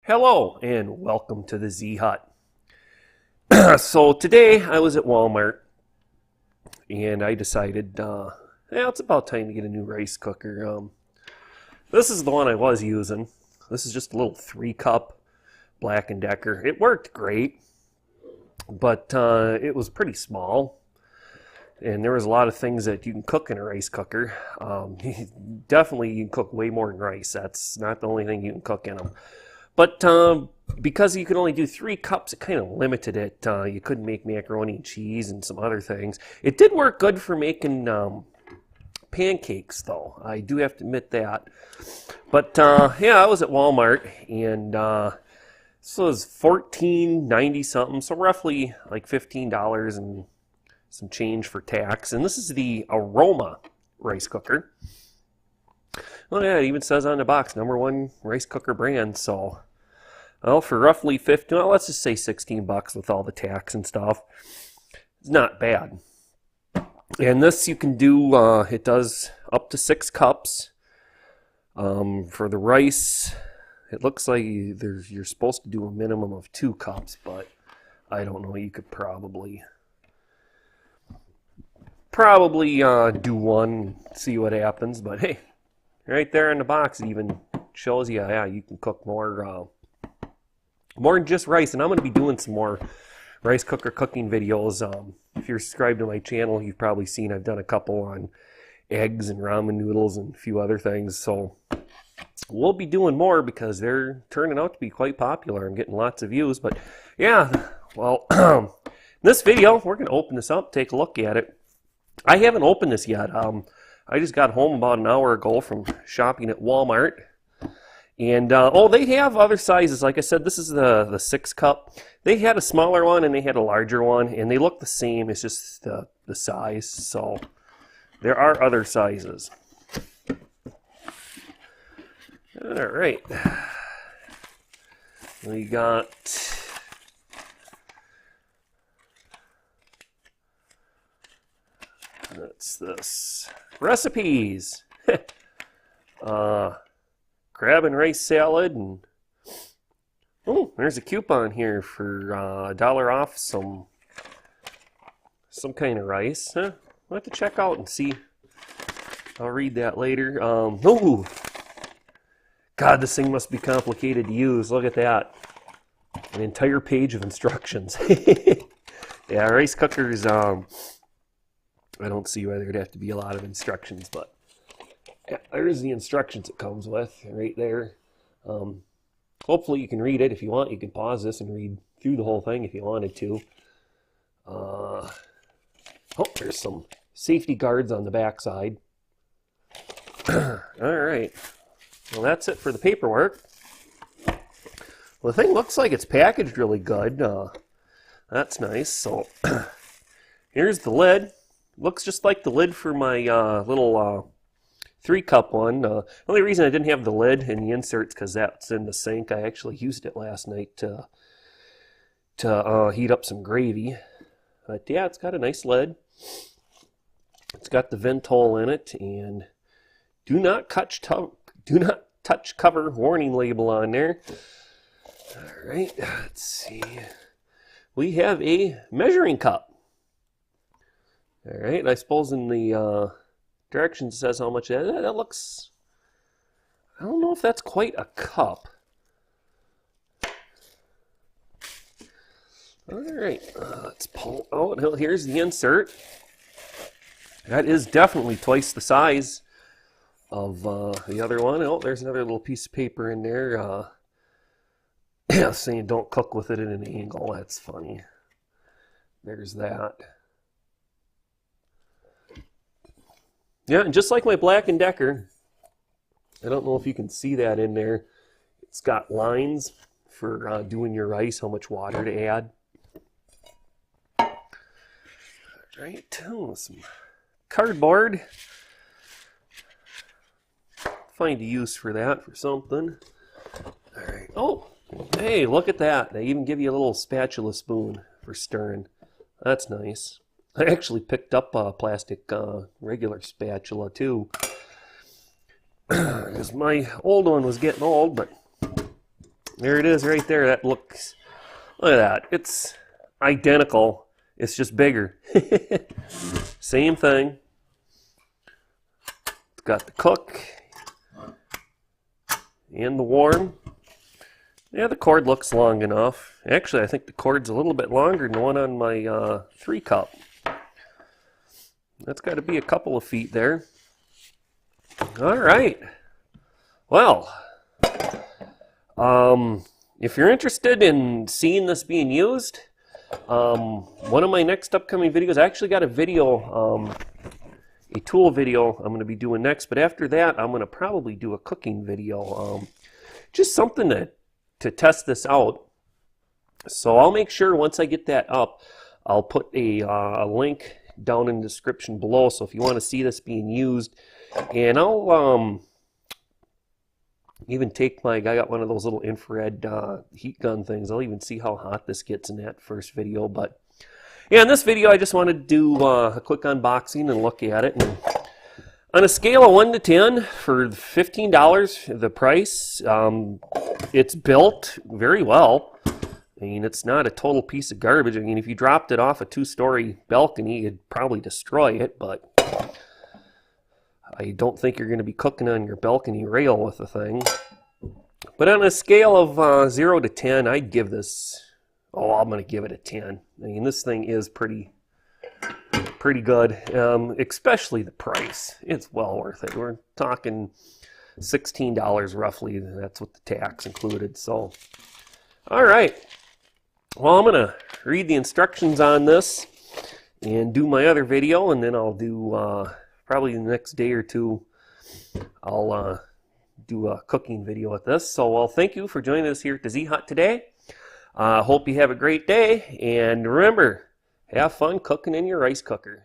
Hello and welcome to the Z Hut. So today I was at Walmart and I decided, it's about time to get a new rice cooker. This is the one I was using. This is just a little 3-cup Black & Decker. It worked great, but it was pretty small. And there was a lot of things that you can cook in a rice cooker. Definitely you can cook way more than rice. That's not the only thing you can cook in them. But because you could only do 3 cups, it kind of limited it. You couldn't make macaroni and cheese and some other things. It did work good for making pancakes, though. I do have to admit that. But yeah, I was at Walmart, and this was $14.90 something, so roughly like $15 and some change for tax. And this is the Aroma rice cooker. Well, yeah, it even says on the box, #1 rice cooker brand. So, well, for roughly 15, well, let's just say $16 with all the tax and stuff. It's not bad. And this you can do, it does up to 6 cups. For the rice, it looks like you're supposed to do a minimum of 2 cups, but I don't know, you could probably do one, see what happens. But hey, right there in the box it even shows you, yeah, you can cook more than just rice. And I'm going to be doing some more rice cooker cooking videos. If you're subscribed to my channel, you've probably seen I've done a couple on eggs and ramen noodles and a few other things. So we'll be doing more because they're turning out to be quite popular. I'm getting lots of views. But yeah, well, in this video, we're going to open this up, take a look at it. I haven't opened this yet. I just got home about an hour ago from shopping at Walmart. And, oh, they have other sizes. Like I said, this is the 6-cup. They had a smaller one and they had a larger one. And they look the same. It's just the size. So there are other sizes. All right. We got... What's this? Recipes. Crab and rice salad, and oh, there's a coupon here for $1 off some kind of rice. I'll have to check out and see. I'll read that later. Oh, God, this thing must be complicated to use. Look at that. An entire page of instructions. Yeah, rice cookers. I don't see why there'd have to be a lot of instructions, but yeah, there's the instructions it comes with right there. Hopefully you can read it. If you want, you can pause this and read through the whole thing if you wanted to. Oh, there's some safety guards on the back side. All right. Well, that's it for the paperwork. Well, the thing looks like it's packaged really good. That's nice. So here's the lid. Looks just like the lid for my little 3-cup one. The only reason I didn't have the lid in the inserts because that's in the sink. I actually used it last night to heat up some gravy. But yeah, it's got a nice lid. It's got the vent hole in it, and do not touch cover warning label on there. All right, let's see. We have a measuring cup. All right, I suppose in the directions it says how much that looks. I don't know if that's quite a cup. All right, let's pull out. Here's the insert. That is definitely twice the size of the other one. Oh, there's another little piece of paper in there. Saying don't cook with it at an angle. That's funny. There's that. Yeah, and just like my Black & Decker, I don't know if you can see that in there. It's got lines for doing your rice, how much water to add. All right, some cardboard. Find a use for that, for something. All right. Oh, hey, look at that. They even give you a little spatula spoon for stirring. That's nice. I actually picked up a plastic regular spatula too. because my old one was getting old, but There it is right there. That looks, look at that. It's identical. It's just bigger. Same thing. It's got the cook and the warm. Yeah, the cord looks long enough. Actually, I think the cord's a little bit longer than the one on my 3 cup. That's got to be a couple of feet there. All right. Well, if you're interested in seeing this being used, one of my next upcoming videos, I actually got a video, a tool video I'm going to be doing next, but after that I'm going to probably do a cooking video, just something to test this out. So I'll make sure once I get that up, I'll put a link down in the description below, so if you want to see this being used, and I'll even take I got one of those little infrared heat gun things. I'll even see how hot this gets in that first video. But yeah, in this video I just wanted to do a quick unboxing and look at it. And on a scale of 1 to 10, for $15 the price, it's built very well. I mean, it's not a total piece of garbage. I mean, if you dropped it off a 2-story balcony, it'd probably destroy it, but I don't think you're going to be cooking on your balcony rail with the thing. But on a scale of 0 to 10, I'd give this, I'm going to give it a 10. I mean, this thing is pretty good, especially the price. It's well worth it. We're talking $16 roughly. That's with the tax included. So, all right. Well, I'm going to read the instructions on this and do my other video, and then I'll do, probably the next day or two, I'll do a cooking video with this. So, well, thank you for joining us here at the Z Hut today. Hope you have a great day, and remember, have fun cooking in your rice cooker.